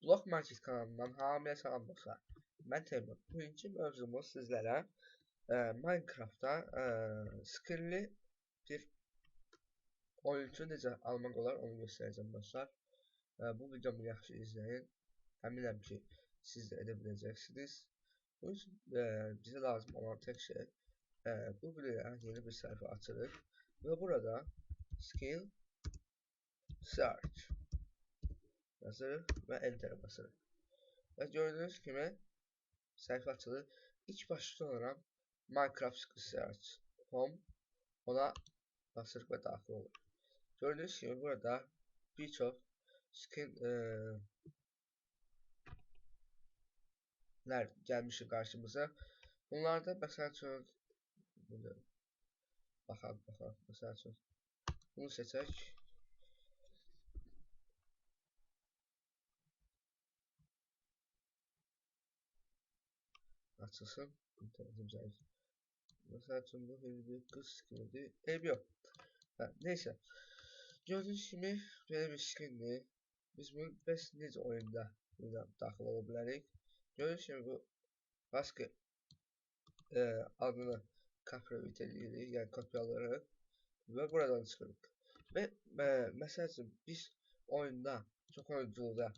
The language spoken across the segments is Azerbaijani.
Blok Market kanalından hamıya salam dostlar. Mən Teymur. Bugünkü mövzumuz sizlərə Minecraftda skinli bir oyuncu necə almaq olar onu göstərəcəm dostlar. Bu videomu yaxşı izləyin. Əminəm ki siz də edə biləcəksiniz. Bu üçün bizə lazım olan tək şey bu videoya yeni bir səhifə açırıq və burada skill search yazırıq və enter basırıq. Və gördüyünüz kimi səhifə açılır. İlk başlıca olaraq Minecraft skill search home ona basırıq və daxil olur. Gördüyünüz kimi burada bir çox skin gəlmişik qarşımıza. Bunlarda məsəl üçün baxaq. Məsəl üçün bunu seçək. Açılsın. İnternetim zəif. Məsəl üçün bu bir qız skinidir. Eyb yox. Neysə. Gördüyünüz kimi belə bir skindir. Biz bunu bəs necə oyunda daxil ola bilərik? Gördüyünüz kimi bu başqa adını kopya edirik, yəni kopyalarıq və buradan çıxırıq. Və məsəl üçün biz oyunda çox oyuncuda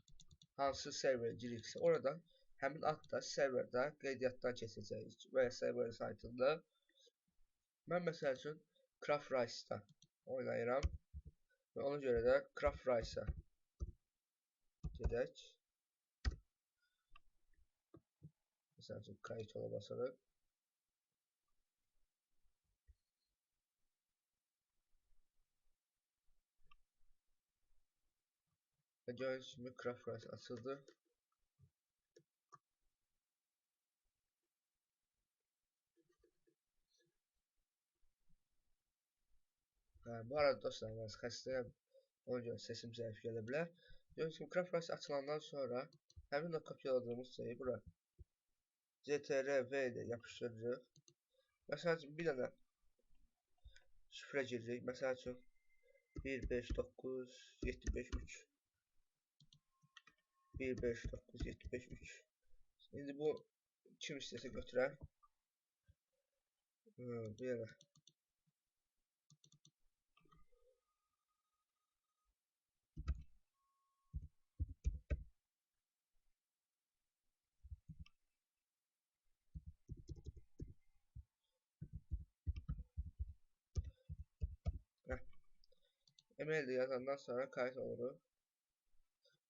hansı serverə giriksə oradan həmin adda serverdə qeydiyyatdan keçəcəyik və ya server saytında. Mən məsəl üçün Craft Rice'da oynayıram və ona görə də Craft Rice'a gedək. Məsəl üçün kayıt ola basarıq. Və gördüyünüz kimi Craft Rice açıldı. Bu arada dostlar, mən xəstəyəm, ona görə səsim zəif gələ bilər. Gördüyünüz kimi Craft Rice açılandan sonra həmin o kopyaladığımız şeyi bura CTRL-V ilə yapışdırırıq. Məsəl üçün bir dənə şifrə giririk. Məsəl üçün 159753 159753. İndi bu kim istəsə götürər. Bir dənə e-mail yazandan sonra kayıt oluruq.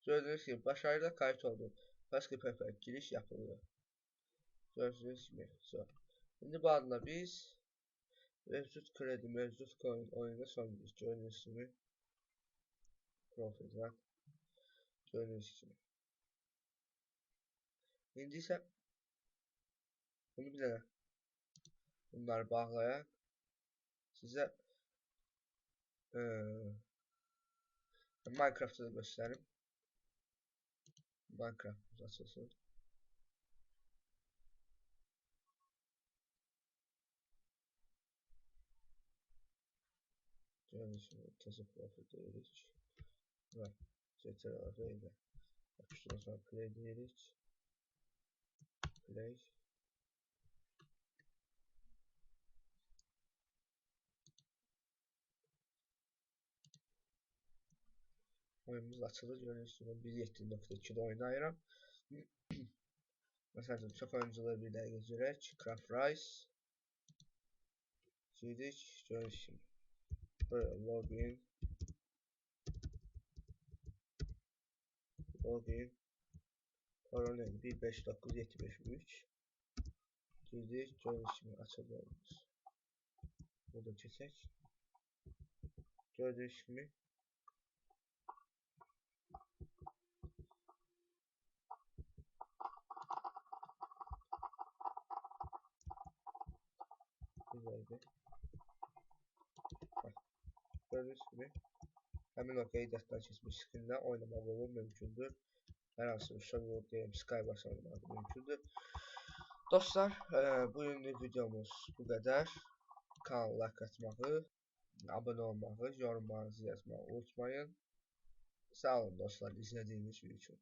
Gördüğünüz gibi başarıyla kayıt oldu. Başka PayPal giriş yapılıyor. Gördüğünüz gibi. Şimdi bu adına biz mevcut kredi, mevcut coin oyuna sonrayız. Gördüğünüz gibi. Profil var. Gördüğünüz gibi. Şimdi ise bunu bir tane bunları bağlayak. Size Minecraft'ı da göstereyim. Minecraft açılsın. Gördüğünüz gibi tezli profil deyirik. Ve CTRL ile yapıştırma sonra play deyirik. Play. Oyunumuz açılır. Gördüğünüz gibi 1.7.2'de oynayıram. Mesela çok oyuncuları bir daha geçirək. Craft Rice. Girdik. Gördüğünüz gibi. Böyle login. Parolem 159753. Girdik. Gördüğünüz gibi açıldı oyunumuz. Burada geçək. Gördüğünüz gibi. Güzeldi. Bak. Gördüğünüz gibi. Həmin o qeydiyyatdan keçmiş skinlə oynamaq olur, mümkündür. Hər hansı bir server game, Skybase oynamaq mümkündür. Dostlar, bugünkü videomuz bu qədər. Kanala like atmağı, abone olmağı, yorumlarınızı yazmağı unutmayın. Sağ olun dostlar izlediğiniz için.